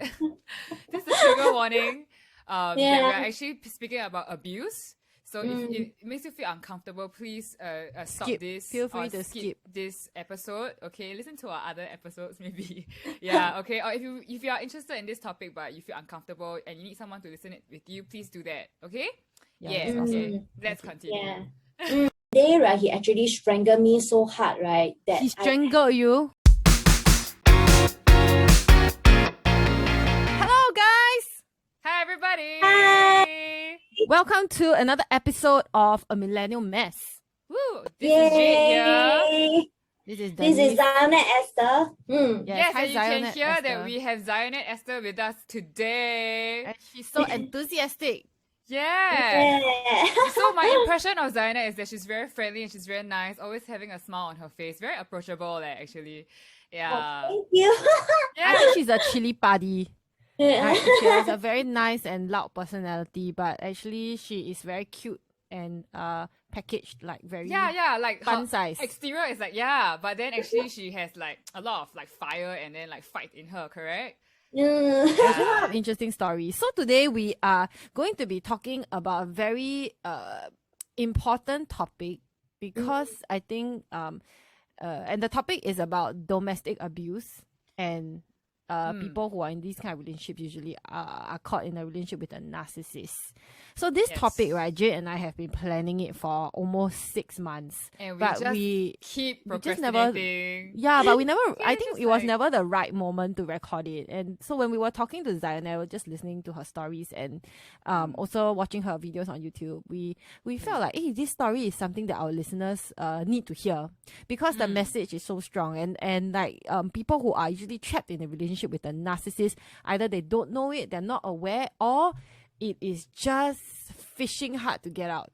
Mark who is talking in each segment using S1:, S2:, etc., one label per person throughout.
S1: this is a trigger warning. That
S2: Yeah.
S1: we're actually speaking about abuse. So if it makes you feel uncomfortable, please stop
S3: Skip.
S1: this.
S3: Feel free
S1: or
S3: to skip.
S1: this episode. Okay, listen to our other episodes maybe. Yeah. Okay. Or if you are interested in this topic but you feel uncomfortable and you need someone to listen it with you, please do that. Okay.
S3: Yeah,
S1: Yeah.
S3: that's
S1: Okay.
S3: awesome.
S1: Let's continue.
S2: Yeah. Today, right, he actually strangled me so hard, right, that
S3: He strangled you. Hello, guys.
S1: Hi everybody.
S2: Hi.
S3: Welcome to another episode of A Millennial Mess.
S1: Woo! This is Jade here.
S2: Yay.
S3: This is
S2: This is
S3: Deniece.
S2: Zionette Esther.
S1: Yes,
S3: hi,
S1: and you can
S3: Zionette
S1: hear
S3: Esther.
S1: that we have Zionette Esther with us today.
S3: And she's so enthusiastic.
S1: Yeah.
S2: Yeah.
S1: So my impression of Zionette is that she's very friendly and she's very nice, always having a smile on her face. Very approachable, actually. Yeah.
S2: Thank you.
S3: I think she's a chili padi.
S2: Yeah.
S3: Right? She has a very nice and loud personality, but actually she is very cute and packaged like very
S1: like
S3: fun
S1: her
S3: size.
S1: exterior is like but then actually she has like a lot of like fire and then like fight in her, correct?
S3: There's a lot of interesting stories. So today we are going to be talking about a very important topic because I think and the topic is about domestic abuse and people who are in these kind of relationships usually are caught in a relationship with a narcissist. So this topic, right, Jade and I have been planning it for almost 6 months.
S1: And
S3: but
S1: we keep
S3: we just
S1: procrastinating.
S3: but we never, I think
S1: just
S3: it was
S1: like-
S3: never the right moment to record it. And so when we were talking to Zionette, I was just listening to her stories and also watching her videos on YouTube, we felt like, hey, this story is something that our listeners need to hear because the message is so strong. And like people who are usually trapped in a relationship with a narcissist, either they don't know it, they're not aware, or it is just fishing hard to get out.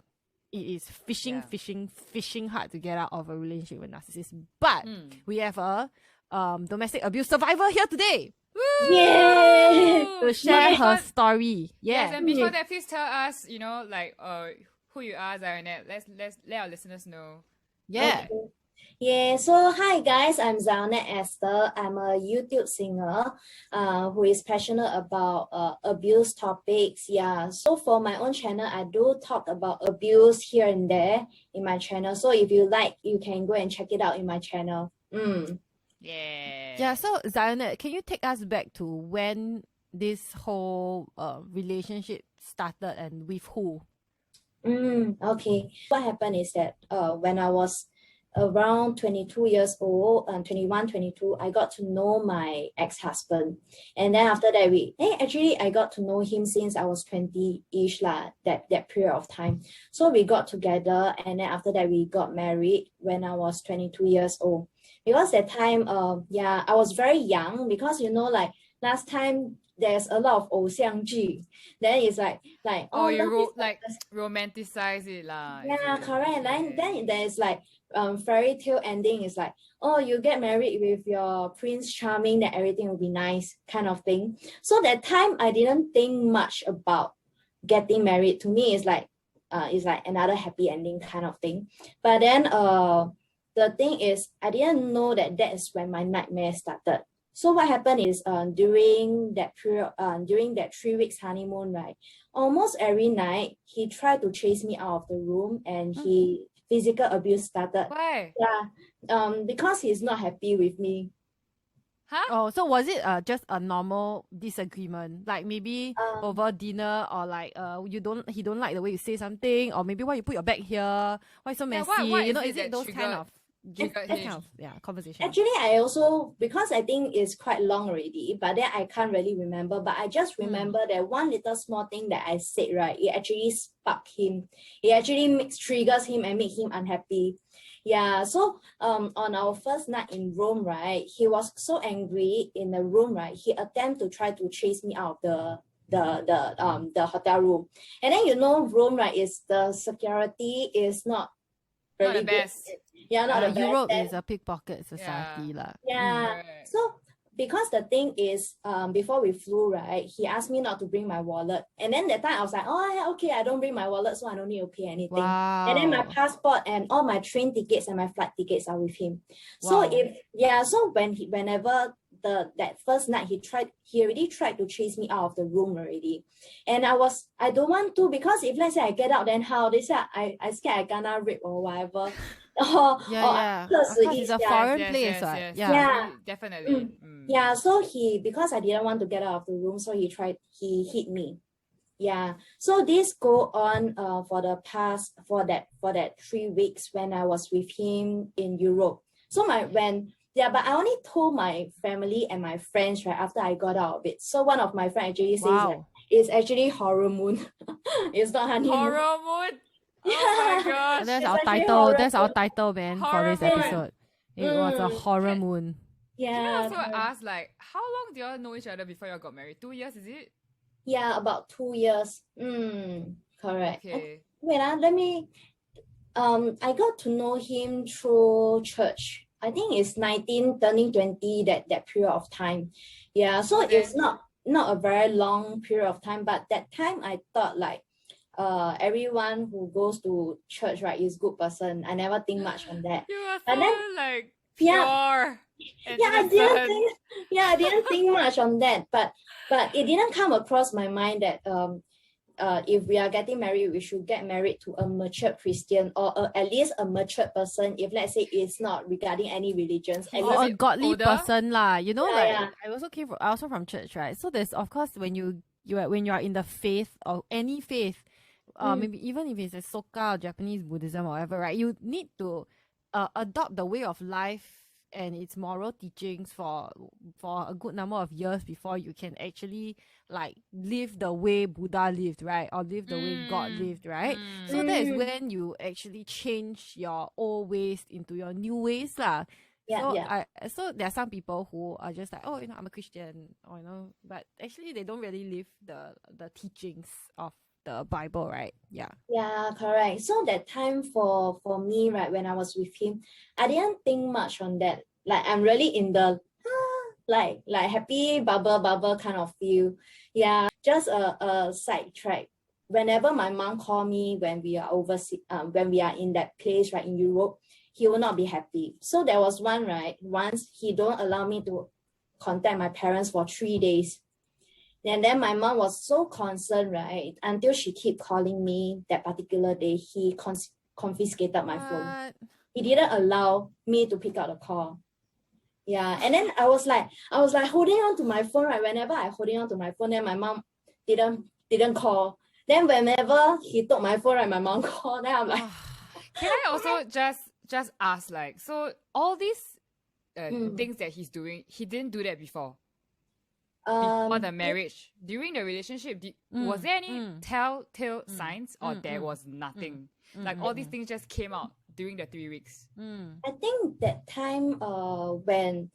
S3: It is fishing hard to get out of a relationship with a narcissist. But we have a domestic abuse survivor here today.
S1: Woo!
S2: Yay!
S3: To share her
S1: Before-
S3: story.
S1: Yes,
S3: Yeah.
S1: and before that, please tell us, who you are, Zionette. Let's let our listeners know.
S3: Yeah.
S2: Yeah, so hi guys, I'm Zionette Esther. I'm a YouTube singer who is passionate about abuse topics. Yeah, so for my own channel, I do talk about abuse here and there in my channel. So if you like, you can go and check it out in my channel.
S1: Yeah.
S3: Yeah, so Zionette, can you take us back to when this whole relationship started and with who?
S2: Okay. What happened is that when I was around 22 years old, 21, 22, I got to know my ex-husband. And then after that, I got to know him since I was 20-ish, that period of time. So we got together and then after that, we got married when I was 22 years old. Because that time, I was very young because, last time, there's a lot of 偶像剧. Then it's like
S1: romanticize it lah.
S2: Yeah, correct. Then there's like fairy tale ending is like, oh, you get married with your Prince Charming, that everything will be nice kind of thing. So that time I didn't think much about getting married. To me, it's like another happy ending kind of thing. But then the thing is, I didn't know that is when my nightmare started. So what happened is during that period, during that 3 weeks honeymoon, right? Almost every night he tried to chase me out of the room and physical abuse started.
S1: Why?
S2: Yeah, because he's not happy with me.
S1: Huh?
S3: Oh, so was it just a normal disagreement? Like maybe over dinner or like he don't like the way you say something, or maybe why you put your bag here? Why so messy?
S1: what
S3: is
S1: is it
S3: it
S1: that
S3: those
S1: triggered-
S3: kind of
S1: triggered
S3: that
S1: him?
S3: kind of conversation?
S2: Actually, I also, because I think it's quite long already, but then I can't really remember. But I just remember that one little small thing that I said, right, it actually sparked him. It actually triggers him and make him unhappy. Yeah, so on our first night in Rome, right, he was so angry in the room, right, he attempted to try to chase me out of the hotel room. And then Rome, right, is the security is not
S1: Not
S2: really
S1: the best.
S2: good. Yeah, not the best.
S3: Europe
S2: Then-
S3: is a pickpocket society lah.
S2: Yeah.
S1: Correct.
S2: So because the thing is, before we flew, right, he asked me not to bring my wallet. And then that time I was like, oh, yeah, okay, I don't bring my wallet, so I don't need to pay anything.
S3: Wow.
S2: And then my passport and all my train tickets and my flight tickets are with him. So
S3: Wow.
S2: whenever that first night he already tried to chase me out of the room already. And I don't want to, because if let's say I get out, then how? They say I scared I gonna rape or whatever.
S3: Of course, it's a foreign place, right?
S2: Yeah.
S1: Definitely.
S2: Yeah, so because I didn't want to get out of the room, so he hit me. Yeah, so this go on for that 3 weeks when I was with him in Europe. So but I only told my family and my friends right after I got out of it. So one of my friends actually says that it's actually horror moon. It's not honeymoon.
S1: Horror moon. Oh my gosh.
S3: That's our title. That's our title, man, for this episode. It was a horror moon.
S2: Yeah.
S1: Can I also ask, like, how long do y'all know each other before y'all got married? 2 years, is it?
S2: Yeah, about 2 years. Correct.
S1: Okay.
S2: Let me. I got to know him through church. I think it's 19 turning 20 that period of time. Yeah, so it's not a very long period of time, but that time I thought like everyone who goes to church, right, is good person. I never think much on that.
S1: You are so
S2: But then,
S1: like
S2: yeah,
S1: pure.
S2: I didn't think much on that, but it didn't come across my mind that if we are getting married, we should get married to a mature Christian or at least a mature person. If let's say it's not regarding any religions,
S3: or a godly
S1: older
S3: person lah. You know,
S2: Yeah,
S3: I also from church, right? So there's, of course, when you are in the faith or any faith, maybe even if it's a Soka or Japanese Buddhism or whatever, right? You need to adopt the way of life and its moral teachings for a good number of years before you can actually like live the way Buddha lived, right? Or live the way God lived, right? So that is when you actually change your old ways into your new ways lah. So there are some people who are just like, oh, I'm a Christian, or but actually they don't really live the teachings of the Bible, right? Yeah,
S2: correct. So that time for me, right, when I was with him, I didn't think much on that. Like I'm really in the like happy bubble kind of feel. Yeah, just a side track. Whenever my mom call me when we are overseas, when we are in that place, right, in Europe, he will not be happy. So there was once he don't allow me to contact my parents for 3 days. And then my mom was so concerned, right? Until she keep calling me that particular day, he confiscated my phone. He didn't allow me to pick up the call. Yeah, and then I was like holding on to my phone, right? Whenever I holding on to my phone, then my mom didn't call. Then whenever he took my phone, right, my mom called. Then I'm like,
S1: can I also just ask, like, so all these things that he's doing, he didn't do that before? Before the marriage, during the relationship, was there any telltale signs, or there was nothing? Like all these things just came out during the 3 weeks.
S2: I think that time, when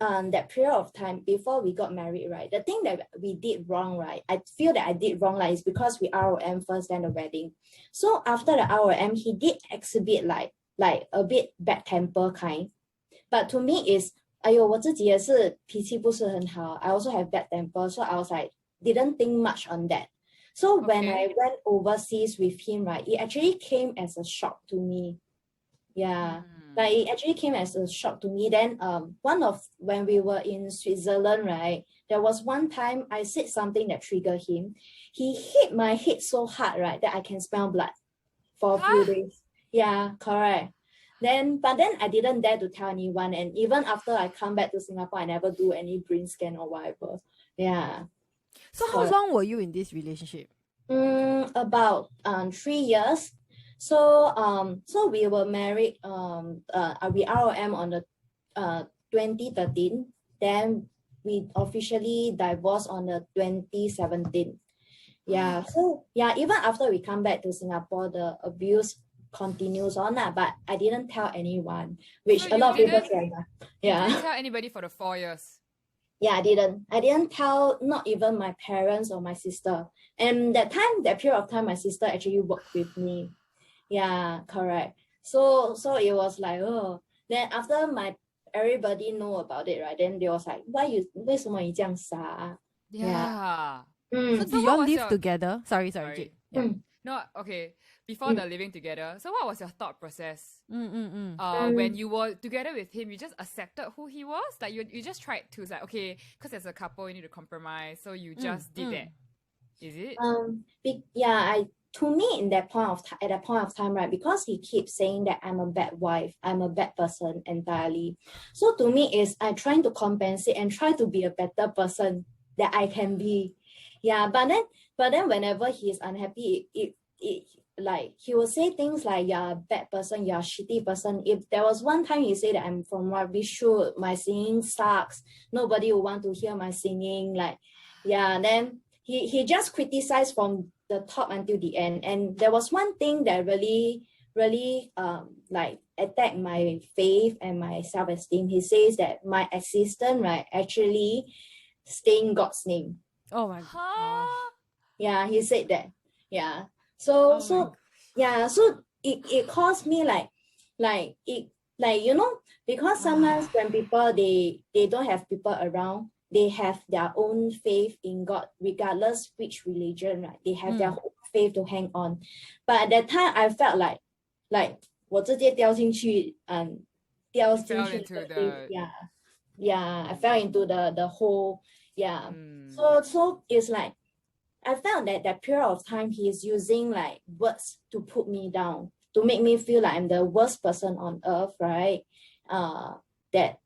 S2: that period of time before we got married, right? The thing that we did wrong, right? I feel that I did wrong, like, is because we ROM first, then the wedding. So after the ROM, he did exhibit like a bit bad temper kind. But to me is, 我自己也是脾气不是很好. I also have bad temper, so I was like, didn't think much on that. So when I went overseas with him, right, it actually came as a shock to me. Yeah, like it actually came as a shock to me. Then when we were in Switzerland, right, there was one time I said something that triggered him. He hit my head so hard, right, that I can smell blood for a few days. Yeah, correct. But then I didn't dare to tell anyone, and even after I come back to Singapore, I never do any brain scan or whatever. Yeah.
S3: So how long were you in this relationship?
S2: About 3 years. So we were married. We ROM on the 2013. Then we officially divorced on the 2017. Yeah. So yeah, even after we come back to Singapore, the abuse continues on that, but I didn't tell anyone, which
S1: So
S2: a lot of people
S1: didn't-
S2: say. Yeah.
S1: You didn't tell anybody for the 4 years.
S2: Yeah, I didn't tell, not even my parents or my sister. And that period of time, my sister actually worked with me. Yeah, correct. So it was like, oh. Then after everybody know about it, right? Then they was like, 为什么你这样傻?
S1: Yeah.
S3: So do
S1: So
S3: you
S1: what
S3: all
S1: was
S3: live
S1: your-
S3: together? Sorry, Jade. Yeah.
S1: No, okay. before the living together. So what was your thought process? When you were together with him, you just accepted who he was? Like you just tried to, it's like, okay, because as a couple you need to compromise, so you just did that. Is it?
S2: To me, at that point of time, right, because he keeps saying that I'm a bad wife, I'm a bad person entirely. So to me, is I'm trying to compensate and try to be a better person that I can be. Yeah, but then whenever he is unhappy, it like he will say things like, you're a bad person, you're a shitty person. If there was one time he said that I'm from rubbish shoot, my singing sucks, nobody will want to hear my singing, like, yeah, then he just criticized from the top until the end. And there was one thing that really like attacked my faith and my self-esteem. He says that my existence, right, actually stain God's name.
S3: Oh my god.
S2: Yeah, he said that. Yeah. So it caused me because sometimes when people they don't have people around, they have their own faith in God, regardless which religion, right? They have their own faith to hang on. But at that time, I felt like 我直接掉进去 I fell into the hole. Yeah. So it's like I felt that period of time he is using like words to put me down, to make me feel like I'm the worst person on earth, right? That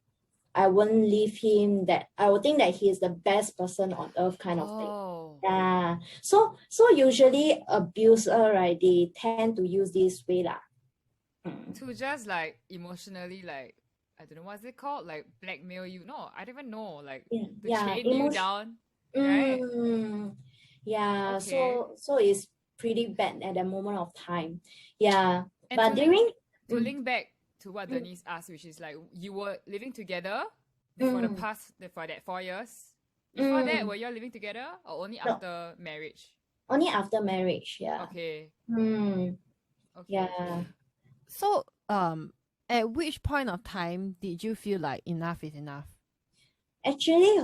S2: I won't leave him, that I would think that he is the best person on earth kind of thing. Yeah. So usually abuser, right, they tend to use this way lah.
S1: To just like emotionally, like, I don't know what's it called, like blackmail you. No, I don't even know, like to chain you down, right?
S2: Yeah.
S1: Okay.
S2: So it's pretty bad at that moment of time. Yeah.
S1: And
S2: but
S1: to link back to what Deniece asked, which is like you were living together for that 4 years. Before that, were you all living together or only after marriage?
S2: Only after marriage, yeah.
S1: Okay.
S2: Okay.
S3: Yeah. So at which point of time did you feel like enough is enough?
S2: Actually,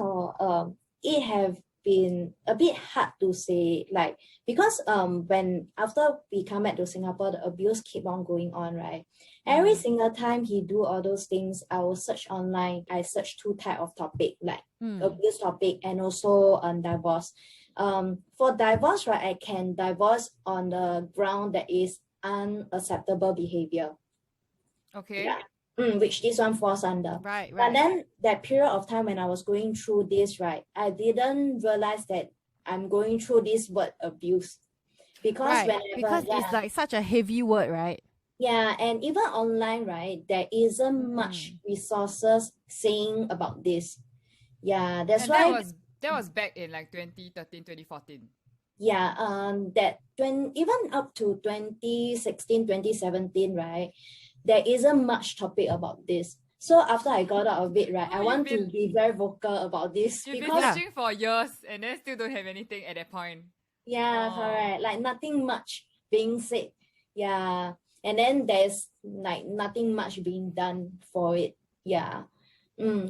S2: it have been a bit hard to say, like, because when after we come back to Singapore, the abuse keep on going on, right? Every single time he do all those things, I will search online. I search 2 type of topic, like abuse topic and also divorce. For divorce, right, I can divorce on the ground that is unacceptable behavior.
S1: Okay.
S2: Yeah. Which this one falls under.
S3: Right.
S2: But then that period of time when I was going through this, right, I didn't realize that I'm going through this word abuse. Because
S3: it's like such a heavy word, right?
S2: Yeah, and even online, right, there isn't much resources saying about this. Yeah, that's why
S1: that was back in like 2013, 2014.
S2: Yeah, even up to 2016, 2017, right, there isn't much topic about this. So after I got out of it, right, I want to be very vocal about this.
S1: You've been searching for years and then still don't have anything at that point.
S2: Yeah, correct. Like nothing much being said. Yeah. And then there's like nothing much being done for it. Yeah.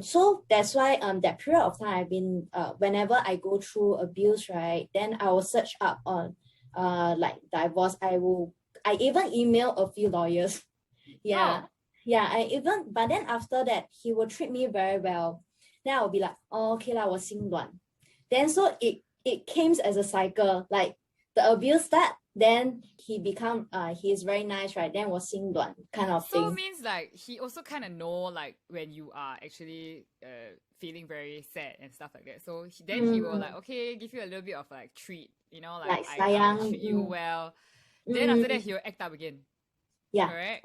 S2: So that's why that period of time I've been whenever I go through abuse, right, then I will search up on like divorce. I even email a few lawyers. Yeah. But then after that he will treat me very well. Then I'll be like, okay lah, 我心软. Then so it came as a cycle, like the abuse start, then he's very nice, right? Then 我心软 kind of thing.
S1: So it means like he also kind of know like when you are actually feeling very sad and stuff like that. So then he will like, okay, give you a little bit of like treat, you know, like I treat you well. Then after that he will act up again.
S2: Yeah.
S1: Correct?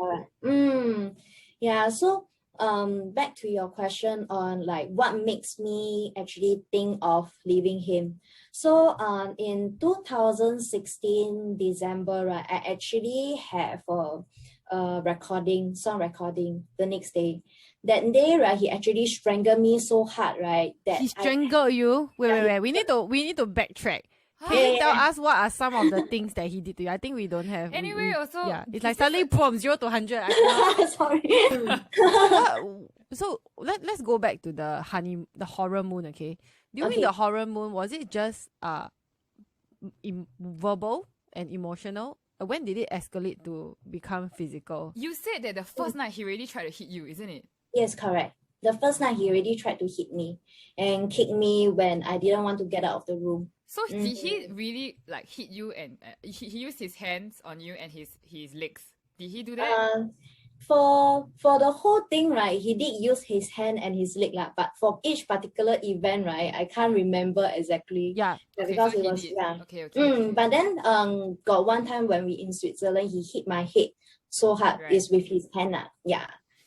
S2: Yeah, so back to your question on like what makes me actually think of leaving him. So in 2016 December, right, I actually have a song recording the next day. That day, right, he actually strangled me so hard, right, that
S3: he strangled you. Wait. We need to backtrack. Can you tell us what are some of the things that he did to you? I think we don't have.
S1: Anyway, also
S3: it's like suddenly from 0 to 100.
S2: Sorry.
S3: So let's go back to the horror moon. Okay, during the horror moon, was it just verbal and emotional, when did it escalate to become physical?
S1: You said that the first night he really tried to hit you, isn't it?
S2: Yes, correct. The first night he already tried to hit me and kick me when I didn't want to get out of the room.
S1: So did he really like hit you and he used his hands on you and his legs? Did he do that?
S2: For the whole thing, right, he did use his hand and his leg, but for each particular event, right, I can't remember exactly.
S3: Yeah.
S1: Okay,
S2: because
S1: so
S2: it
S1: he
S2: was
S1: did.
S2: Okay.
S1: Okay.
S2: But then got one time when we in Switzerland, he hit my head so hard,
S1: Right.
S2: is with his hand. Yeah,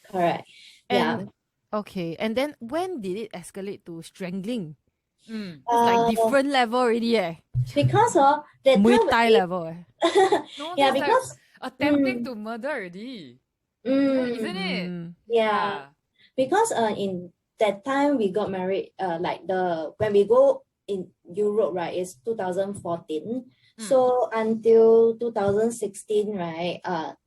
S2: correct.
S3: And okay, and then when did it escalate to strangling?
S1: Mm.
S3: It's like different level already,
S2: Because that
S3: Muay
S2: time
S3: Thai level,
S1: No,
S2: yeah,
S1: that's
S2: because
S1: like attempting to murder already. Isn't it?
S2: yeah, because in that time we got married, when we go in Europe, right, it's 2014. So until 2016, right,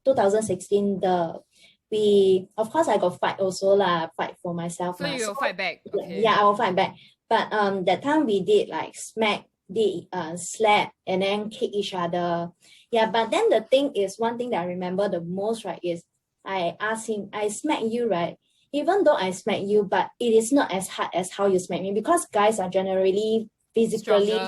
S2: 2016 of course I got fight also fight for myself.
S1: So you will fight back. Okay.
S2: Yeah, I will fight back. But that time we did like slap and then kick each other. Yeah, but then the thing is, one thing that I remember the most, right, is I asked him, I smack you, right? Even though I smack you, but it is not as hard as how you smack me, because guys are generally physically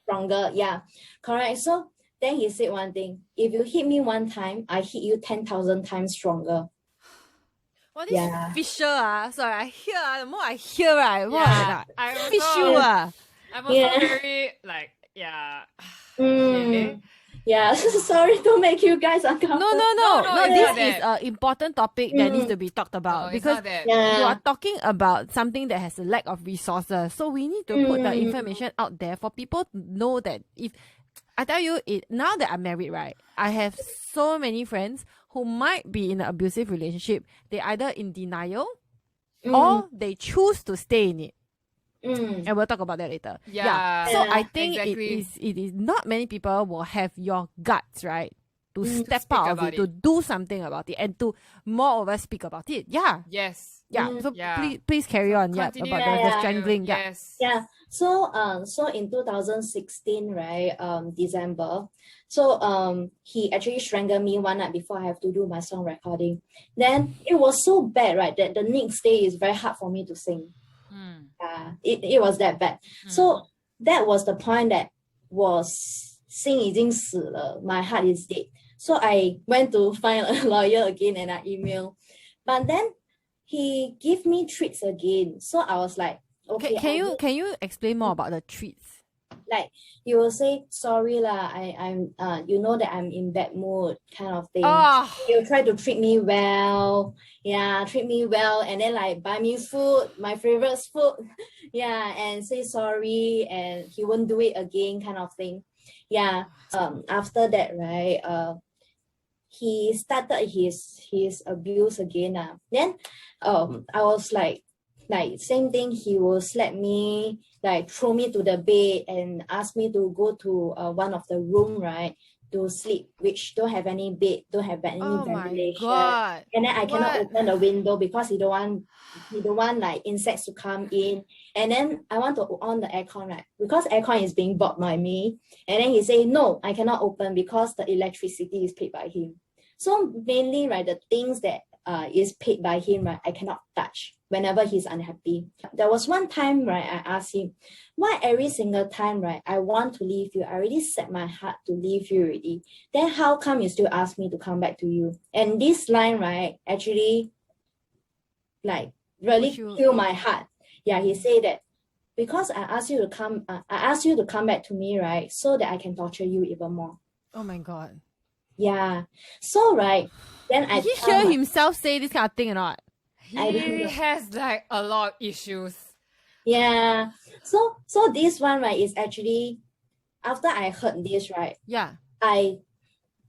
S2: stronger. Yeah, correct. So then he said one thing: if you hit me one time, I hit you 10,000 times stronger.
S3: Well, this Fisher, sorry, I hear, the more I hear, right, more
S1: I'm
S3: fish
S1: also,
S3: you,
S1: I'm also very like, okay.
S2: Yeah, sorry to make you guys uncomfortable.
S3: No, this is an important topic that needs to be talked about, because you are talking about something that has a lack of resources. So we need to put the information out there for people to know that if, I tell you, now that I'm married, right, I have so many friends who might be in an abusive relationship. They either in denial or they choose to stay in it. And we'll talk about that later. So I think it is not many people will have your guts, right, to step out of it, to do something about it, and to moreover speak about it. So please carry on. About the strangling.
S2: So in 2016, right, December, so he actually strangled me one night before I have to do my song recording. Then it was so bad, right, that the next day is very hard for me to sing. It was that bad. So that was the point that was 心已经死了, my heart is dead. So I went to find a lawyer again and I emailed. But then he gave me treats again. So I was like, okay.
S3: Can you explain more about the treats?
S2: Like, he will say, sorry I'm you know that I'm in bad mood, kind of thing. He'll try to treat me well. Treat me well, and then like buy me food, my favorite food. And say sorry, and he won't do it again, kind of thing. After that, right, he started his abuse again. Then I was like same thing, he will slap me, like throw me to the bed and ask me to go to one of the room, right, to sleep, which don't have any bed, don't have any ventilation.
S3: God.
S2: And then I cannot open the window because he don't want like insects to come in. And then I want to on the aircon, right, because aircon is being bought by me. And then he say, no, I cannot open because the electricity is paid by him. So mainly, right, the things that is paid by him, right, I cannot touch whenever he's unhappy. There was one time, right, I asked him, why every single time, right, I want to leave you, I already set my heart to leave you already, then how come you still ask me to come back to you? And this line, right, actually like really killed my heart. He said that because I asked you to come back to me, right, so that I can torture you even more.
S3: Oh my God.
S2: So right, then
S3: Did he hear himself say this kind of thing or not?
S1: He has like a lot of issues.
S2: So this one, right, is actually after I heard this, right, I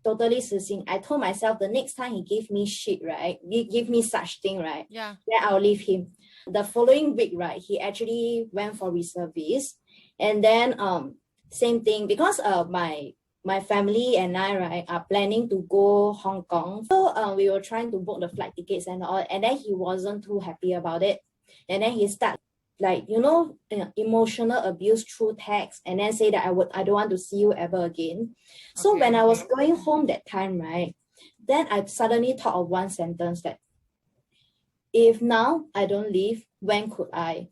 S2: totally sing. I told myself the next time he give me shit, right, give me such thing, right, then I'll leave him. The following week, right, he actually went for reservice, and then same thing, because my family and I, right, are planning to go Hong Kong. So we were trying to book the flight tickets and all, and then he wasn't too happy about it. And then he started like, emotional abuse through text, and then say that I don't want to see you ever again. So when I was going home that time, right, then I suddenly thought of one sentence that, if now I don't leave, when could I?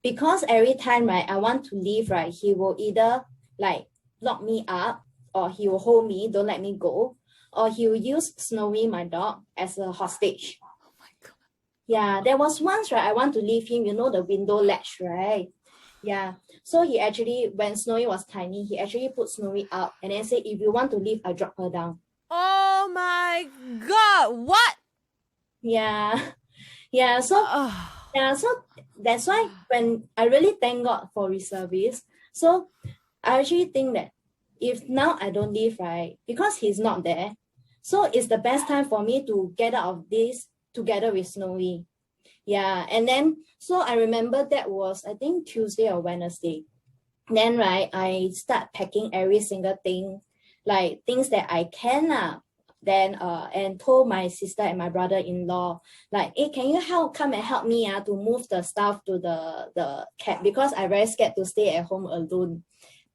S2: Because every time, right, I want to leave, right, he will either like lock me up, or he will hold me, don't let me go, or he will use Snowy, my dog, as a hostage.
S1: Oh my God.
S2: Yeah, there was once, right, I want to leave him, the window latch, right? Yeah. So he actually, when Snowy was tiny, he actually put Snowy out and then said, if you want to leave, I drop her down.
S3: Oh my God, what?
S2: Yeah. Yeah, so that's why when I really thank God for reservists. So I actually think that if now I don't leave, right, because he's not there, so it's the best time for me to get out of this together with Snowy. Yeah, and then, so I remember that was, I think, Tuesday or Wednesday. Then, right, I start packing every single thing, like things that I can, then and told my sister and my brother-in-law, like, hey, can you come and help me to move the stuff to the cab, because I very scared to stay at home alone.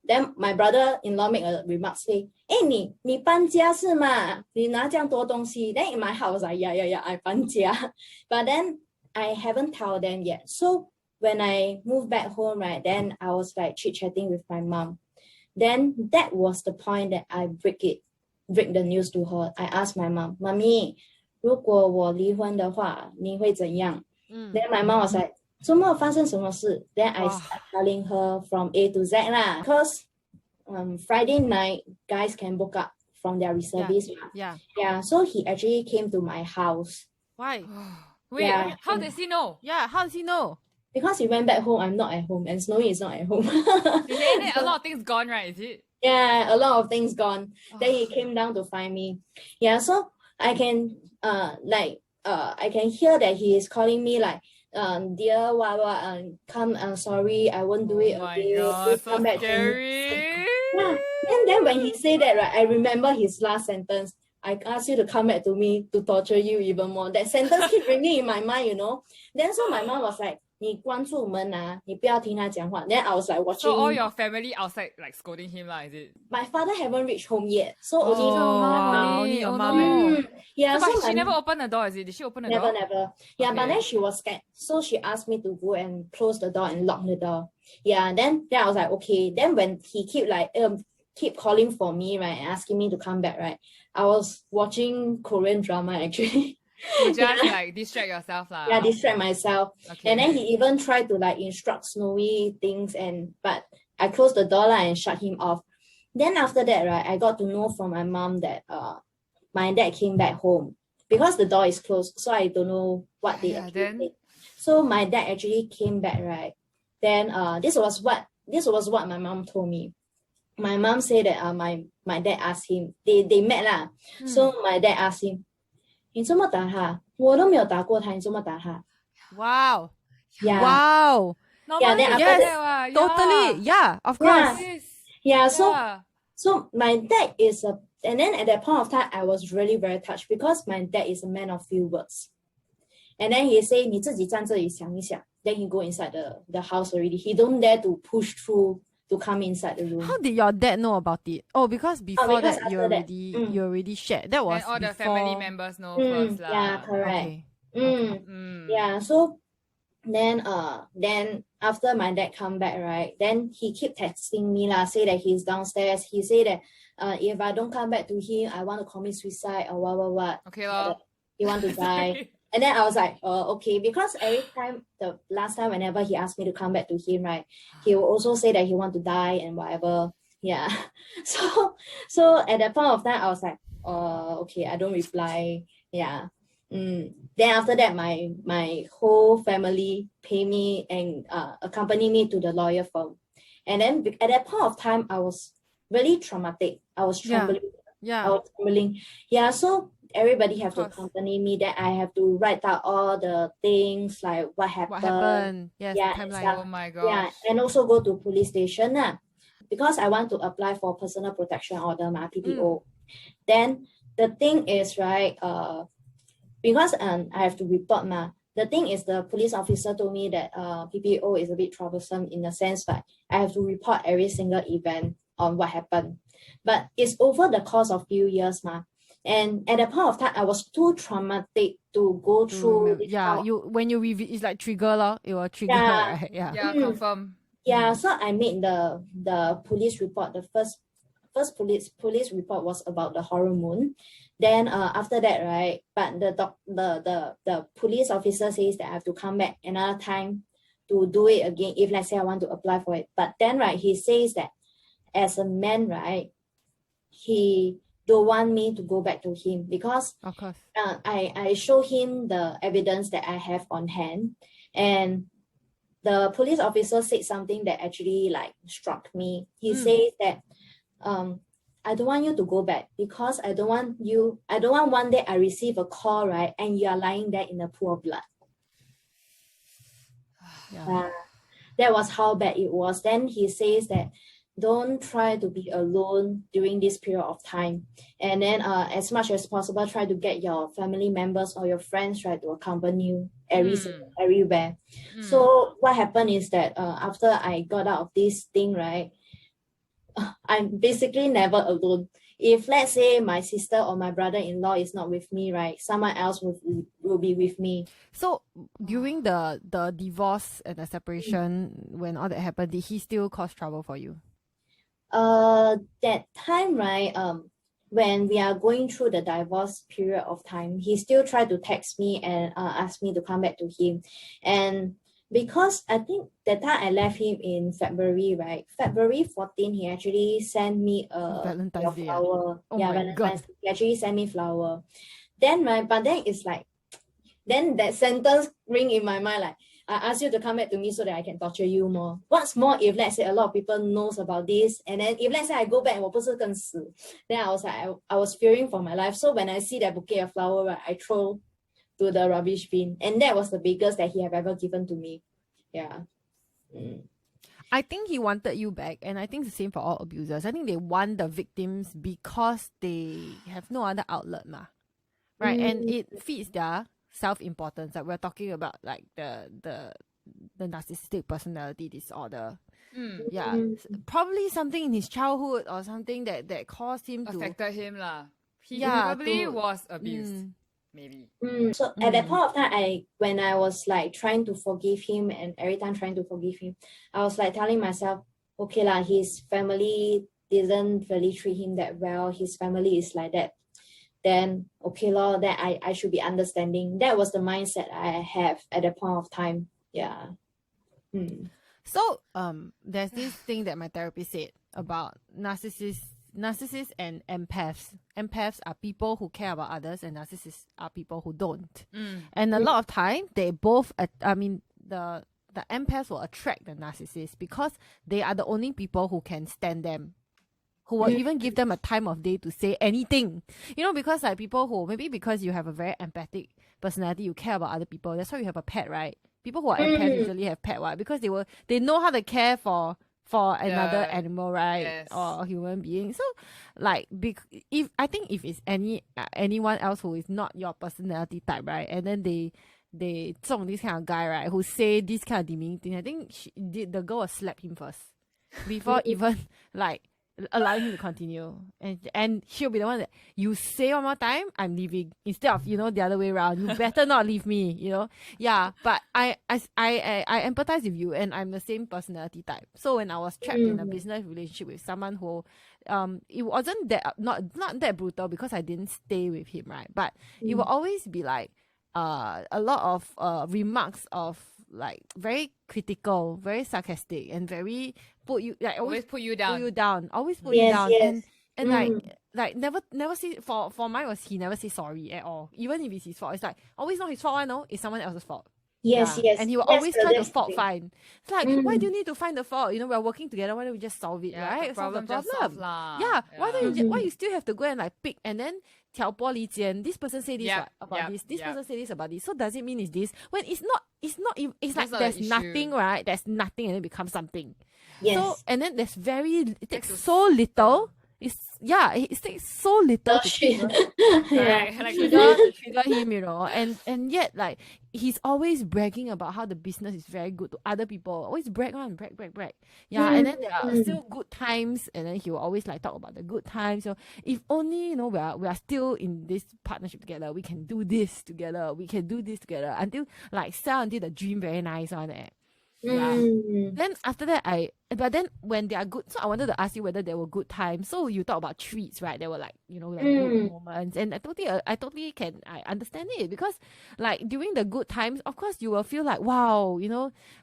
S2: Then my brother-in-law make a remark, say, hey, 你搬家是吗？你拿这样多东西? Then in my heart I was like, yeah, I 搬家. But then I haven't told them yet. So when I moved back home, right, then I was like chit-chatting with my mom. Then that was the point that I break the news to her. I asked my mom, Mommy, 如果我离婚的话，你会怎样? Then my mom was like, 周末发生什么事? Then I start telling her from A to Z lah. Because Friday night, guys can book up from their reservists.
S3: Yeah.
S2: So he actually came to my house.
S3: Why?
S1: Wait, how does he know?
S3: Yeah, how does he know?
S2: Because he went back home, I'm not at home, and Snowy is not at home.
S1: A lot of things gone, right? Is it?
S2: Yeah, a lot of things gone. Then he came down to find me. Yeah, so I can I can hear that he is calling me like, dear come, sorry, I won't do it again.
S1: Oh my God, so
S2: come back
S1: scary.
S2: Yeah. And then when he said that, right, I remember his last sentence. I asked you to come back to me to torture you even more. That sentence keep ringing in my mind, Then so my mom was like, 你关住门啊，你不要听他讲话. Then I was like watching.
S1: So all your family outside like scolding him lah, is it?
S2: My father haven't reached home yet. So
S3: only your mom.
S2: Yeah,
S1: so she never opened the door, is it? Did she open the door?
S2: Never. Yeah, but then she was scared. So she asked me to go and close the door and lock the door. Yeah, then I was like, okay. Then when he keep calling for me, right, and asking me to come back, right, I was watching Korean drama actually.
S1: You just like distract yourself lah.
S2: Yeah, distract myself.
S1: Okay.
S2: And then he even tried to like instruct Snowy things, but I closed the door and shut him off. Then after that, right, I got to know from my mom that my dad came back home because the door is closed, so I don't know what they actually did. So my dad actually came back, right? Then this was what my mom told me. My mom said that my dad asked him, they met lah. So my dad asked him, 你这么打他？我都没有打过他，你这么打他？
S3: Wow.
S2: Yeah.
S3: Wow.
S2: Yeah, then after
S3: yes, totally. Yeah, of course.
S2: Yeah. So my dad is and then at that point of time, I was really very touched because my dad is a man of few words. And then he say, 你自己站这里想一想. Then he go inside the house already. He don't dare to push through to come inside the room.
S3: How did your dad know about it? Oh, because before that you already shared. That was
S1: and all the
S3: before...
S1: family members know first lah.
S2: Yeah, correct.
S3: Okay.
S2: Yeah, so then after my dad come back, right, then he keep texting me lah, say that he's downstairs. He say that if I don't come back to him, I want to commit suicide or what.
S1: Okay lor.
S2: He want to die. And then I was like, okay, because every time, the last time, whenever he asked me to come back to him, right, he will also say that he want to die and whatever. Yeah. So at that point of time, I was like, okay, I don't reply. Yeah. Then after that, my whole family pay me and accompany me to the lawyer firm. And then at that point of time, I was really traumatic. I was trembling.
S3: Yeah.
S2: I was trembling. Yeah. So everybody have to accompany me. That I have to write out all the things like what happened.
S3: Yes.
S2: Yeah.
S3: Timeline.
S1: Oh my God.
S2: Yeah. And also go to police station because I want to apply for personal protection order, my PPO. Then the thing is, right, because I have to report the thing is, the police officer told me that PPO is a bit troublesome in the sense that I have to report every single event on what happened. But it's over the course of few years, ma. And at that point of time, I was too traumatic to go through.
S3: When you review, it's like trigger lah. It will trigger, right?
S1: Confirm.
S2: So I made the police report. The first police report was about the honeymoon. Then after that, right? But the police officer says that I have to come back another time to do it again if, let's say, I want to apply for it. But then, right, he says that as a man, right, he don't want me to go back to him because
S3: of course.
S2: I show him the evidence that I have on hand, and the police officer said something that actually like struck me. He says that I don't want you to go back because I don't want one day I receive a call, right, and you are lying there in a pool of blood. That was how bad it was. Then he says that don't try to be alone during this period of time. And then as much as possible, try to get your family members or your friends, right, to accompany you everywhere. So what happened is that after I got out of this thing, right, I'm basically never alone. If, let's say, my sister or my brother-in-law is not with me, right, someone else will be with me.
S3: So during the divorce and the separation, when all that happened, did he still cause trouble for you?
S2: That time, right, when we are going through the divorce period of time, he still tried to text me and ask me to come back to him. And because I think that time I left him in February, right? February 14, he actually sent me a
S3: Valentine's Day.
S2: flower.
S3: Oh my
S2: Valentine's
S3: God.
S2: Day. He actually sent me flower. Then, right, but then it's like, then that sentence ring in my mind, like, I ask you to come back to me so that I can torture you more. What's more, if, let's say, a lot of people knows about this, and then if, let's say, I go back and 我不是更死, then I was like, I was fearing for my life. So when I see that bouquet of flower, right, I throw to the rubbish bin. And that was the biggest that he have ever given to me. Yeah.
S3: I think he wanted you back, and I think it's the same for all abusers. I think they want the victims because they have no other outlet, right? And it feeds their self-importance. Like we're talking about, like the narcissistic personality disorder. Probably something in his childhood or something that caused him to
S1: affected him lah. He probably was abused. Maybe.
S2: So at that point of time, when I was like trying to forgive him, and every time trying to forgive him, I was like telling myself, okay lah, his family didn't really treat him that well. His family is like that. Then okay lor, then I should be understanding. That was the mindset I have at that point of time. Yeah.
S3: So there's this thing that my therapist said about narcissists and empaths. Empaths are people who care about others, and narcissists are people who don't. And a lot of time, they both, the empaths will attract the narcissists because they are the only people who can stand them, who will even give them a time of day to say anything. You know, because like people who, maybe because you have a very empathic personality, you care about other people. That's why you have a pet, right? People who are empaths usually have pet, right? Because they know how to care for another animal, right?
S1: Yes.
S3: Or a human being. So like if it's anyone else who is not your personality type, right, and then they zong this kind of guy, right, who say this kind of demeaning thing, I think the girl will slap him first before even like allowing him to continue, and she'll be the one that you say one more time, I'm leaving, instead of, you know, the other way around, you better not leave me, you know. But I empathize with you, and I'm the same personality type. So when I was trapped in a business relationship with someone who it wasn't that not that brutal because I didn't stay with him, right, but it will always be like a lot of remarks of like very critical, very sarcastic, and very always put you down,
S2: Yes.
S3: and like never say for mine was he never say sorry at all, even if it's his fault. It's like always not his fault, no, it's someone else's fault.
S2: Yes.
S3: And he will always try to fault find. It's like, why do you need to find the fault? You know, we're working together. Why don't we just solve it, right? Solve the problem. Why don't you? Why you still have to go and like pick and then 挑拨离间? This person say this about this. This person say this about this. So does it mean it's this? When it's not. It's like there's nothing, right? There's nothing, and then it becomes something.
S2: Yes.
S3: So and then it takes so little. it takes so little to trigger, to trigger him, and yet like he's always bragging about how the business is very good to other people. Always brag. And then there are still good times, and then he will always like talk about the good times. So if only we are still in this partnership together, we can do this together, until like sell until the dream very nice on it. Yeah. Then after that, but then when they are good, so I wanted to ask you whether there were good times. So you talk about treats, right? There were like, like good moments, and I totally I understand it, because like during the good times, of course you will feel like, wow,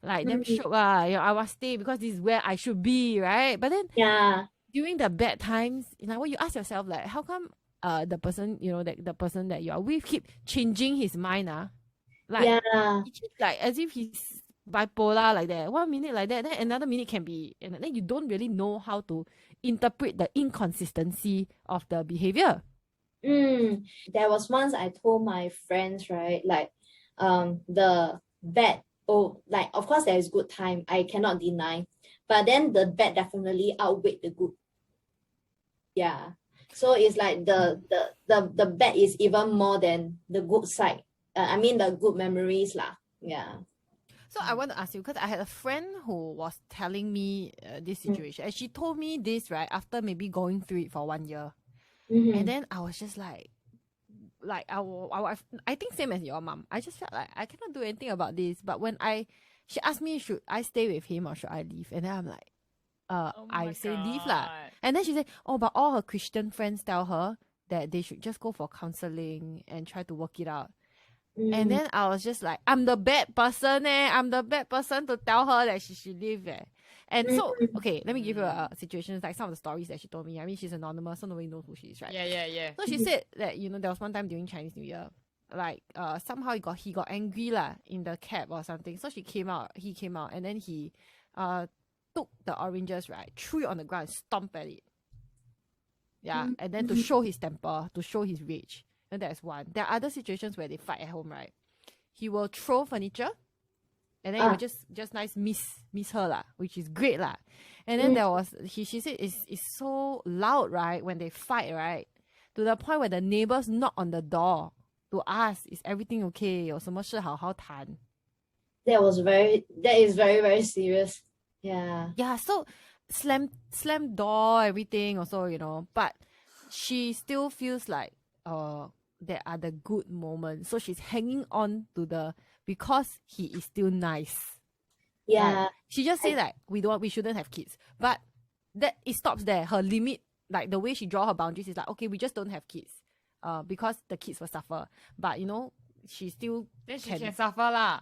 S3: like damn shook I was stay because this is where I should be, right? But then during the bad times, what you ask yourself, like, how come the person, the person that you are with keep changing his mind, like like as if he's bipolar like that. 1 minute like that, then another minute can be, and then you don't really know how to interpret the inconsistency of the behavior.
S2: There was once I told my friends, right, like the bad, like of course there is good time, I cannot deny, but then the bad definitely outweighed the good. So it's like the bad is even more than the good side. I mean the good memories lah.
S3: So I want to ask you, because I had a friend who was telling me this situation, and she told me this, right, after maybe going through it for 1 year. And then I was just like I think same as your mom. I just felt like I cannot do anything about this. But when she asked me, should I stay with him or should I leave? And then I'm like, I say leave lah. And then she said, but all her Christian friends tell her that they should just go for counseling and try to work it out. And then I was just like, I'm the bad person I'm the bad person to tell her that she should leave And so, okay, let me give you a situation, like some of the stories that she told me. I mean, she's anonymous, so nobody knows who she is, right?
S1: Yeah.
S3: So she said that, there was one time during Chinese New Year, like somehow he got angry lah in the cab or something. So he came out, and then he took the oranges, right, threw it on the ground and stomped at it. And then to show his temper, to show his rage. And that's one. There are other situations where they fight at home, right? He will throw furniture, and then he will just nice miss her lah, which is great lah. And then there was she said it's so loud, right, when they fight, right, to the point where the neighbors knock on the door to ask, is everything okay? 有什么事好好谈?
S2: That is very, very serious. Yeah.
S3: So slam door, everything also, but she still feels like there are the good moments, so she's hanging on to because he is still nice. She just say that we shouldn't have kids, but that it stops there. Her limit, like the way she draw her boundaries, is like, okay, we just don't have kids because the kids will suffer, but she still
S1: can suffer lah.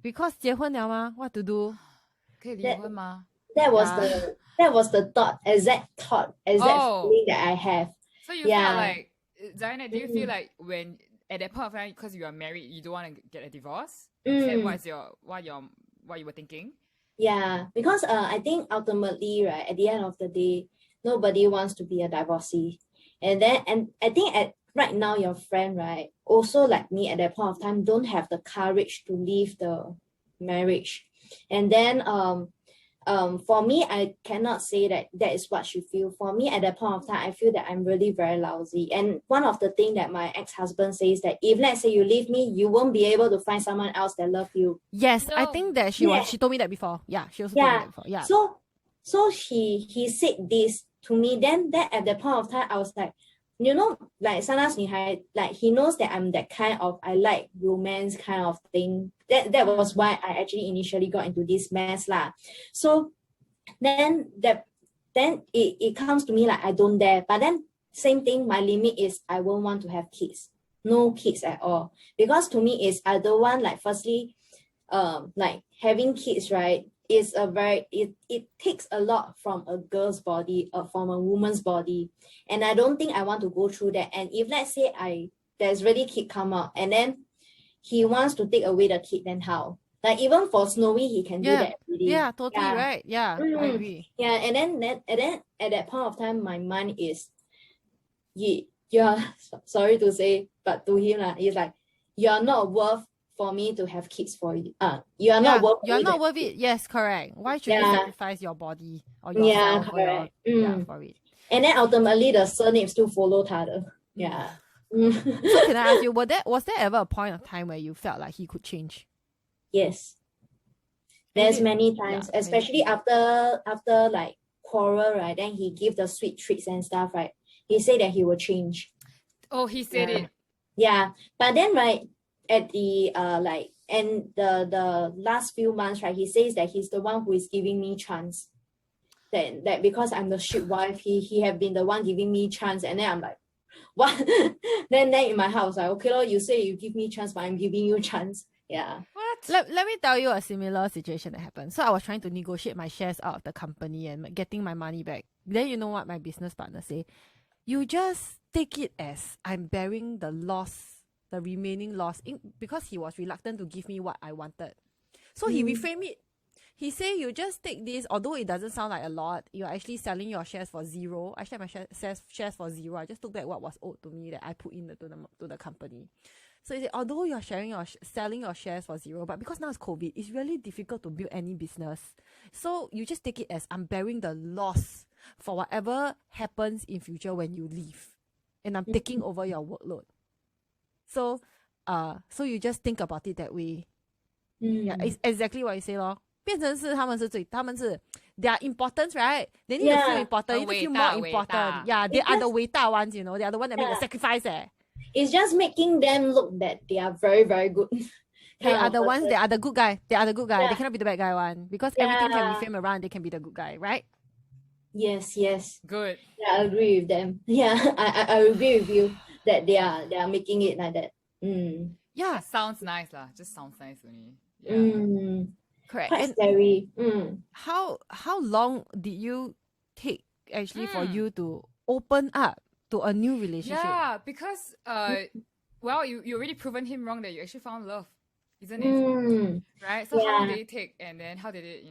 S3: Because 结婚了嘛, what to do?
S1: 可以离婚吗?
S2: That was the exact feeling that I have.
S1: So you felt like, Zionette, do you feel like when at that point of time, because you are married, you don't want to get a divorce? Is that what you were thinking?
S2: Yeah, because I think ultimately, right, at the end of the day, nobody wants to be a divorcee. And I think right now your friend, right, also like me at that point of time, don't have the courage to leave the marriage. And then for me, I cannot say that is what she feel. For me, at that point of time, I feel that I'm really very lousy. And one of the things that my ex-husband says that if let's say you leave me, you won't be able to find someone else that love you.
S3: Yes, I think that she told me that before. Yeah, she also told me that before. Yeah.
S2: So he said this to me. Then that at the point of time, I was like, like sometimes like he knows that I'm that kind of, I like romance kind of thing. That was why I actually initially got into this mess lah. So then it comes to me like I don't dare. But then same thing, my limit is I won't want to have kids. No kids at all. Because to me is I don't want, like, firstly, like having kids, right, is it takes a lot from a girl's body, from a woman's body. And I don't think I want to go through that. And if let's say there's really kid come out and then he wants to take away the kid, then how? Like even for Snowy, he can do that every day.
S3: Yeah, totally right. Yeah, I agree.
S2: Yeah, and then at that point of time, my mind is, you're sorry to say, but to him, he's like, you're not worth for me to have kids for you. You are not worth
S3: You're
S2: it.
S3: not worth it. Yes, correct. Why should you sacrifice your body or
S2: Yeah,
S3: yourself
S2: correct.
S3: for it?
S2: And then ultimately the surname still follow 他的. Yeah.
S3: So can I ask you, was there ever a point of time where you felt like he could change?
S2: Yes. There's many times, especially after like quarrel, right? Then he give the sweet treats and stuff, right? He said that he will change.
S1: Oh, he said it.
S2: Yeah. But then, right, at the and the last few months, right, he says that he's the one who is giving me chance. That because I'm the shit wife, he have been the one giving me chance, and then I'm like, what? then in my house, like, okay, you say you give me chance, but I'm giving you chance. Yeah.
S3: What? Let me tell you a similar situation that happened. So I was trying to negotiate my shares out of the company and getting my money back. Then you know what my business partner say? You just take it as I'm bearing the loss, the remaining loss, because he was reluctant to give me what I wanted. So he reframed it. He say you just take this, although it doesn't sound like a lot, you're actually selling your shares for zero. I shared my shares for zero. I just took back what was owed to me that I put in to the company. So he said, although you're selling your shares for zero, but because now it's COVID, it's really difficult to build any business. So you just take it as I'm bearing the loss for whatever happens in future when you leave, and I'm taking over your workload. So you just think about it that way. Yeah, it's exactly what you say, lor. 变成是他们是their importance, right? They need to feel important, need to feel more important. Yeah, they are the 伟大 ones, you know. They are the one that make the sacrifice.
S2: It's just making them look that they are very, very good.
S3: They are the ones, they are the good guy. They are the good guy. They cannot be the bad guy one. Because everything can be framed around, they can be the good guy, right?
S2: Yes.
S1: Good.
S2: Yeah, I agree with them. Yeah, I agree with you that they are making it like that.
S1: Yeah, sounds nice lah. Just sounds nice only. Yeah.
S3: Correct.
S2: Quite scary.
S3: How long did you take actually for you to open up to a new relationship?
S1: Yeah, because well, you already proven him wrong that you actually found love, isn't it? Right? So how long did it take, and then how did it,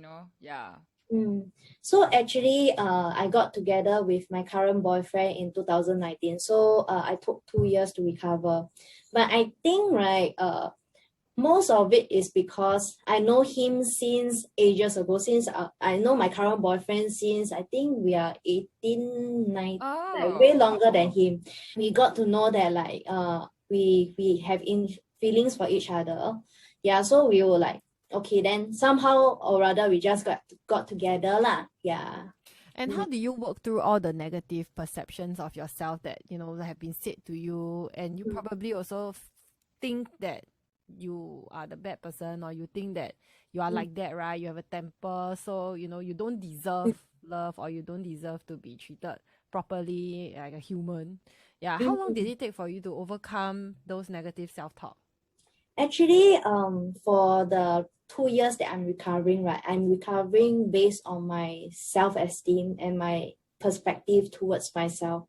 S2: So actually, I got together with my current boyfriend in 2019. So I took 2 years to recover. But I think, right, most of it is because I know him since ages ago. Since I know my current boyfriend since I think we are 18, 19, like way longer than him. We got to know that like we have feelings for each other. Yeah, so we were like, okay, then somehow or rather we just got together lah. Yeah.
S3: And how do you work through all the negative perceptions of yourself that have been said to you, and you probably also think that you are the bad person, or you think that you are like that, right? You have a temper, so you don't deserve love, or you don't deserve to be treated properly like a human. Yeah. How long did it take for you to overcome those negative self-talk?
S2: Actually, for the 2 years that I'm recovering, right, I'm recovering based on my self-esteem and my perspective towards myself.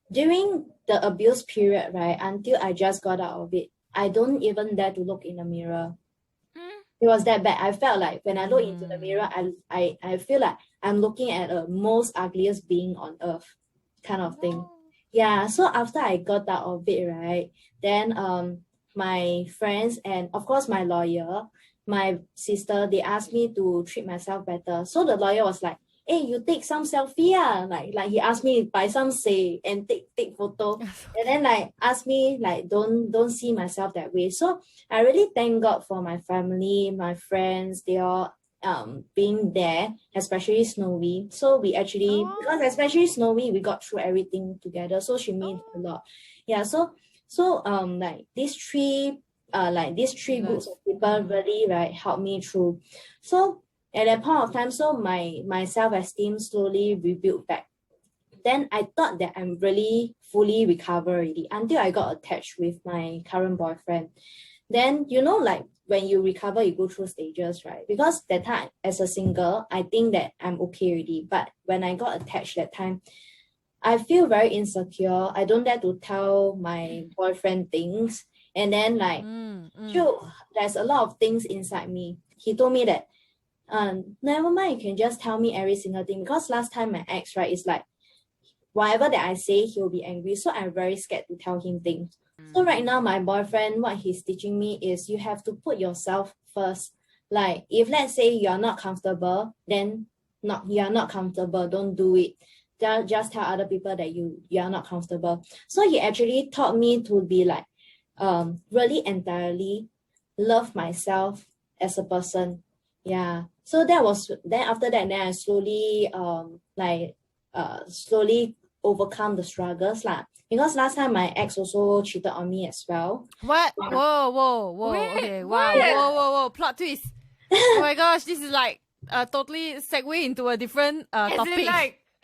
S2: During the abuse period, right, until I just got out of it, I don't even dare to look in the mirror. It was that bad. I felt like when I look into the mirror, I feel like I'm looking at the most ugliest being on earth, kind of thing. Yeah. So after I got out of it, right, then my friends and of course my lawyer, my sister, they asked me to treat myself better. So the lawyer was like, hey, you take some selfie, like he asked me buy some say and take photo, and then like ask me like don't see myself that way. So I really thank God for my family, my friends, they all being there, especially Snowy. So we actually because especially Snowy, we got through everything together. So she means a lot. Yeah. So like these three groups of people really right helped me through. So at that point of time, so my self-esteem slowly rebuilt back. Then I thought that I'm really fully recovered already until I got attached with my current boyfriend. Then, like when you recover, you go through stages, right? Because that time as a single, I think that I'm okay already. But when I got attached that time, I feel very insecure. I don't dare to tell my boyfriend things. And then like, there's a lot of things inside me. He told me that, never mind, you can just tell me every single thing. Because last time my ex, right, is like, whatever that I say, he'll be angry. So I'm very scared to tell him things. So right now, my boyfriend, what he's teaching me is you have to put yourself first. Like if let's say you're not comfortable, then you're not comfortable. Don't do it. Just tell other people that you are not comfortable. So he actually taught me to be like, really entirely love myself as a person. Yeah. So that was then after that, then I slowly slowly overcome the struggles lah. Because last time my ex also cheated on me as well.
S3: What?
S2: Yeah.
S3: Whoa.
S1: Wait,
S3: Okay,
S1: what?
S3: wow. Whoa. Plot twist. Oh my gosh, this is like totally segue into a different topic.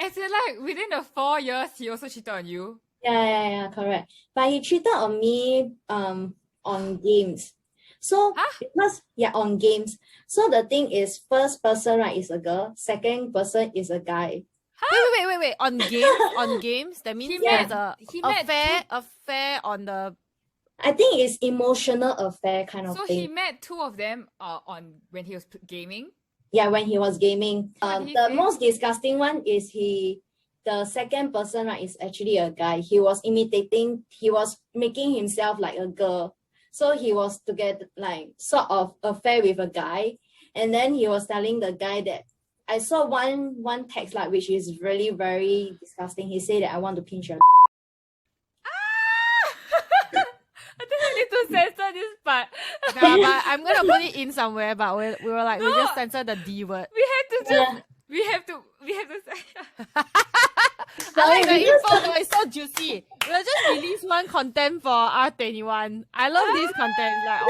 S1: Is it like within the 4 years he also cheated on you?
S2: Yeah, correct. But he cheated on me on games. So because on games. So the thing is, first person, right, is a girl, second person is a guy.
S3: Wait. On games? That means there's a affair on the...
S2: I think it's emotional affair kind of thing.
S1: So he met two of them on when he was gaming?
S2: Yeah, when he was gaming. The most disgusting one is the second person, right, is actually a guy. He was making himself like a girl. So he was to get like sort of affair with a guy. And then he was telling the guy that I saw one text like which is really very disgusting. He said that I want to pinch your
S1: I think I need to censor this part.
S3: No, but I'm gonna put it in somewhere, but we were like, we just censor the D word.
S1: We have to say
S3: I like the info though, it's so juicy. We'll just release one content for R21. I love this content. Like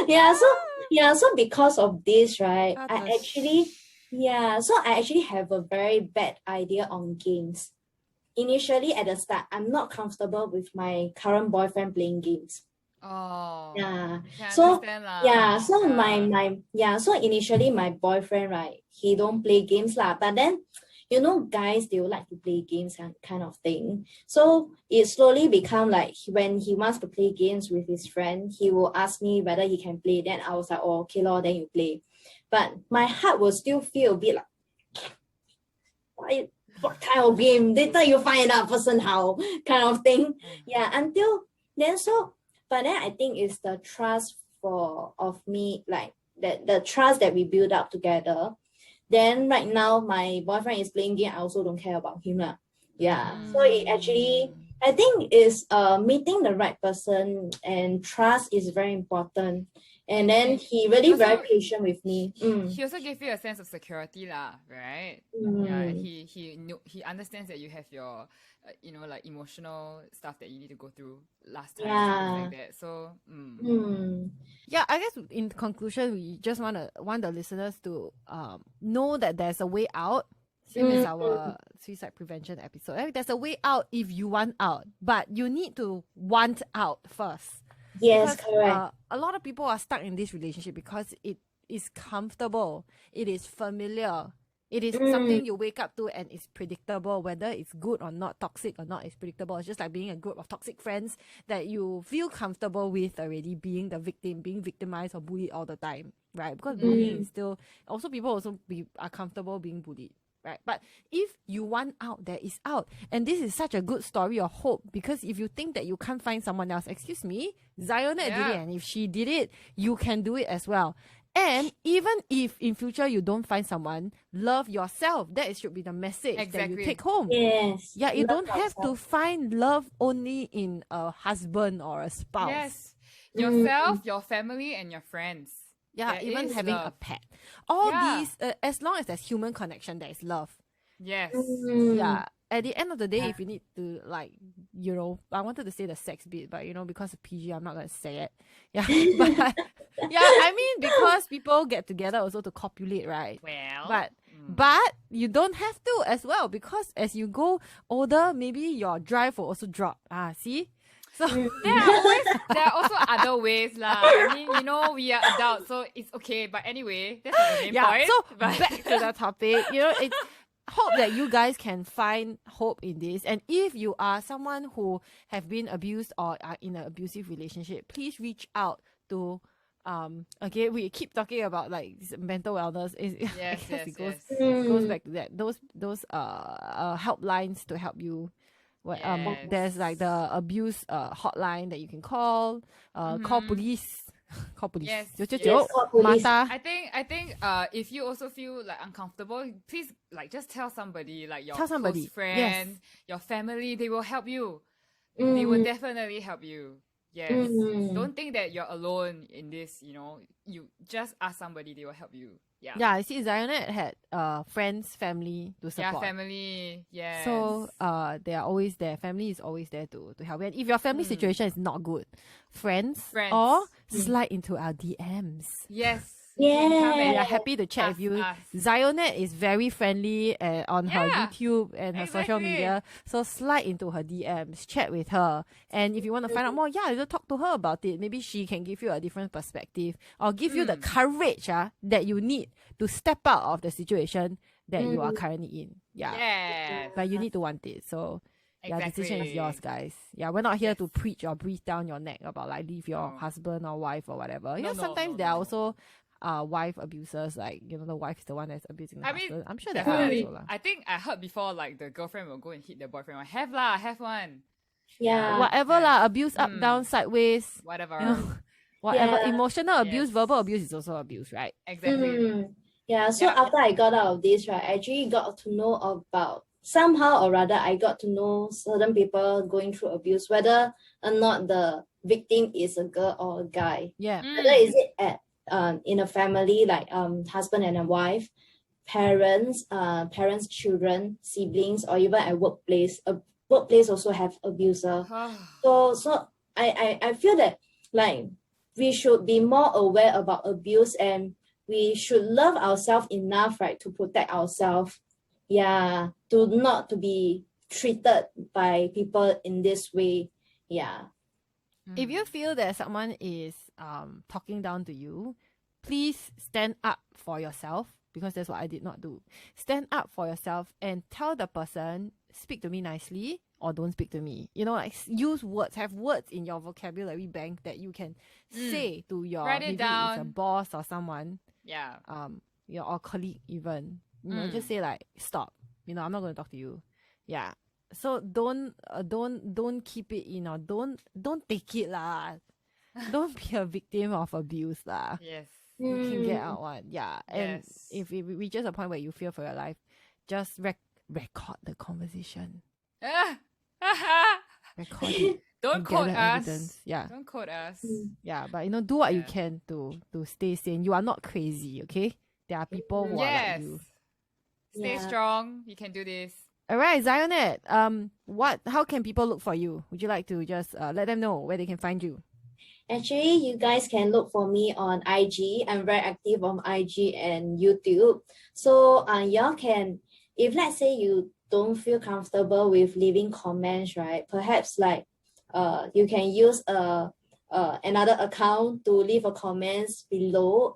S3: awesome.
S2: So because of this, right, I actually have a very bad idea on games. Initially at the start, I'm not comfortable with my current boyfriend playing games.
S1: Oh.
S2: Yeah.
S1: So
S2: initially my boyfriend, right, he don't play games lah. But then, you know, guys, they will like to play games and kind of thing. So it slowly become like when he wants to play games with his friend, he will ask me whether he can play. Then I was like, oh, okay, lor, then you play. But my heart will still feel a bit like, what kind of game? Later you find out person how kind of thing. Yeah, until then but then I think it's the trust of me, like that the trust that we build up together. Then right now my boyfriend is playing game, I also don't care about him lah. Yeah. So it actually, I think is meeting the right person, and trust is very important. And then he really very patient with me.
S1: He also gave you a sense of security lah, right? Yeah, he understands that you have your like emotional stuff that you need to go through last time, things like that. So
S3: yeah, I guess in conclusion, we just want the listeners to know that there's a way out. Same as our suicide prevention episode. There's a way out if you want out, but you need to want out first.
S2: Yes,
S3: because,
S2: correct.
S3: A lot of people are stuck in this relationship because it is comfortable, it is familiar, it is something you wake up to and it's predictable. Whether it's good or not, toxic or not, it's predictable. It's just like being a group of toxic friends that you feel comfortable with already, being the victim, being victimized or bullied all the time, right? Because bullying is still, also people also are comfortable being bullied. Right? But if you want out, there is out. And this is such a good story of hope, because if you think that you can't find someone else, excuse me, Zionette did it, and if she did it, you can do it as well. And even if in future you don't find someone, love yourself. That should be the message that you take home.
S2: Yes.
S3: Yeah, you
S2: love
S3: don't have to find love only in a husband or a spouse.
S1: Yes. Yourself, your family, and your friends.
S3: Yeah,
S1: there
S3: even having
S1: love.
S3: a pet. All these, as long as there's human connection, there is love.
S1: Yes.
S3: Yeah. At the end of the day, if you need to, like, I wanted to say the sex bit, but, because of PG, I'm not going to say it. Yeah. But, I mean, because people get together also to copulate, right?
S1: Well.
S3: But you don't have to as well, because as you go older, maybe your drive will also drop. See? So
S1: there are also other ways lah. I mean, we are adults, so it's okay. But anyway, that's not the main point.
S3: So back to the topic. It's hope that you guys can find hope in this. And if you are someone who have been abused or are in an abusive relationship, please reach out to okay, we keep talking about like mental wellness. It goes back to that. Those helplines to help you There's like the abuse hotline that you can call. Call police. Call police.
S1: Yes,
S2: call police.
S3: Mata.
S1: I think if you also feel like uncomfortable, please like just tell somebody, like your close friend, your family. They will help you. They will definitely help you. Yes. Don't think that you're alone in this. You just ask somebody. They will help you. Yeah,
S3: I see Zionette had friends, family to support.
S1: Yeah, family. Yeah.
S3: So they are always there. Family is always there to help. And if your family situation is not good, friends. Or slide into our DMs.
S1: Yes.
S2: Yeah.
S3: We are happy to chat with you. Zionette is very friendly on her YouTube and her social media. So slide into her DMs, chat with her. And if you want to find out more, just talk to her about it. Maybe she can give you a different perspective or give you the courage that you need to step out of the situation that you are currently in.
S1: Yes.
S3: But you need to want it. So the decision is yours, guys. We're not here to preach or breathe down your neck about like leave your husband or wife or whatever. Sometimes there are also wife abusers, like the wife is the one that's abusing the husband. I'm sure there are also.
S1: I think I heard before, like the girlfriend will go and hit the boyfriend. Have one.
S2: Yeah.
S3: Whatever lah, abuse up, down, sideways.
S1: Whatever.
S3: Whatever. Emotional abuse, verbal abuse is also abuse, right?
S1: Exactly.
S2: Yeah. So after I got out of this, right, I actually got to know about somehow or rather I got to know certain people going through abuse, whether or not the victim is a girl or a guy.
S3: Yeah.
S2: Whether is it at in a family, like husband and a wife, parents, children, siblings, or even at workplace. A workplace also have abuser. So I feel that like we should be more aware about abuse and we should love ourselves enough, right, to protect ourselves. Yeah, to not to be treated by people in this way. Yeah.
S3: If you feel that someone is talking down to you, please stand up for yourself, because that's what I did not do. Stand up for yourself and tell the person, speak to me nicely or don't speak to me. Like use words, have words in your vocabulary bank that you can say to your maybe it's a boss or someone.
S1: Yeah.
S3: Or colleague even. Just say like, stop. I'm not going to talk to you. Yeah. So don't keep it in, or don't take it lah. Don't be a victim of abuse lah.
S1: Yes.
S3: You can get out one. Yeah. And if it reaches a point where you fear for your life, just record the conversation. Record it.
S1: Don't quote us.
S3: Evidence. Yeah.
S1: Don't quote us.
S3: Yeah, but do what you can to stay sane. You are not crazy, okay? There are people who are like you.
S1: Stay strong. You can do this.
S3: All right, Zionette. How can people look for you? Would you like to just let them know where they can find you?
S2: Actually, you guys can look for me on IG. I'm very active on IG and YouTube. So y'all can, if let's say you don't feel comfortable with leaving comments, right? Perhaps like you can use another account to leave a comments below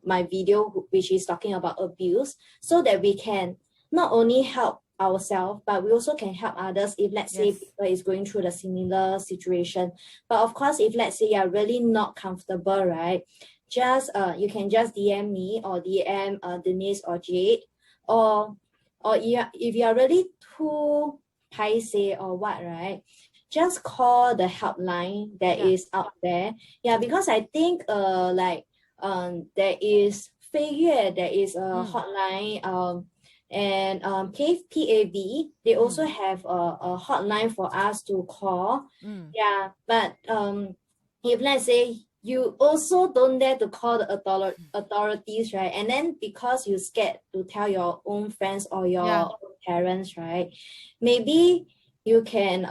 S2: my video, which is talking about abuse, so that we can not only help ourselves, but we also can help others if let's say people is going through the similar situation. But of course, if let's say you're really not comfortable, right, just you can just DM me or DM Deniece or Jade, or if you're really too paiseh or what, right, just call the helpline that is out there. Yeah, because I think there is Feiyue, there is a hotline, and KPAB, they also have a hotline for us to call. Yeah, but if let's say you also don't dare to call the authorities, right, and then because you're scared to tell your own friends or your own parents, right, maybe you can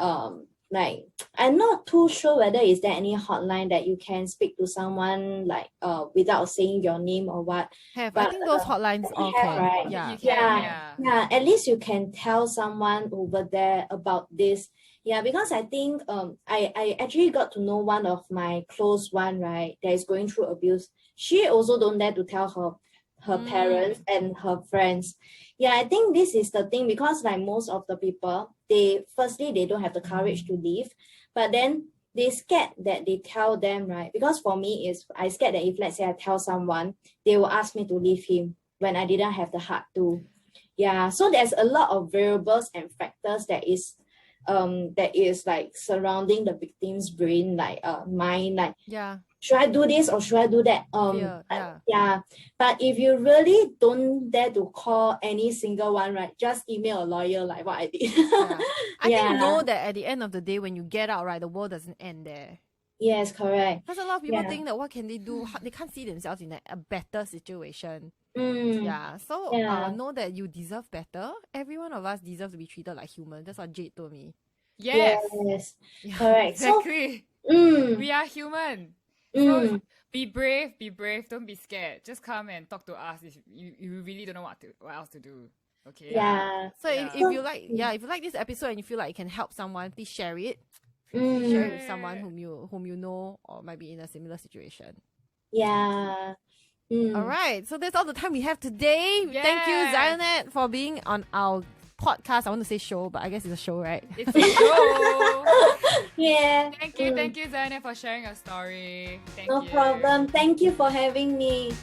S2: I'm not too sure whether is there any hotline that you can speak to someone like without saying your name or what.
S3: But I think those hotlines all
S2: have,
S3: can.
S2: right? Yeah. At least you can tell someone over there about this. Yeah, because I think I actually got to know one of my close one, right, that is going through abuse. She also don't dare to tell her parents and her friends. Yeah, I think this is the thing, because like most of the people, they don't have the courage to leave, but then they scared that they tell them, right? Because for me, I scared that if let's say I tell someone, they will ask me to leave him when I didn't have the heart to. Yeah, so there's a lot of variables and factors that is like surrounding the victim's brain, like mind, like should I do this or should I do that? But if you really don't dare to call any single one, right, just email a lawyer like what I did.
S3: I think know that at the end of the day, when you get out, right, the world doesn't end there.
S2: Yes, correct.
S3: Because a lot of people think that what can they do? They can't see themselves in a better situation. So know that you deserve better. Every one of us deserves to be treated like human. That's what Jade told me.
S2: Yes. Correct.
S1: Exactly.
S2: So,
S1: we are human. So be brave, don't be scared. Just come and talk to us if you really don't know what else to do. Okay.
S3: So if you like if you like this episode and you feel like it can help someone, please share it. Share it with someone whom you know or might be in a similar situation.
S2: All
S3: right, so that's all the time we have today. Thank you, Zionette, for being on our podcast. I want to say show, but I guess it's a show, right?
S1: It's a show.
S2: Thank
S1: you, Zionette, for sharing your story.
S2: No problem. Thank you for having me.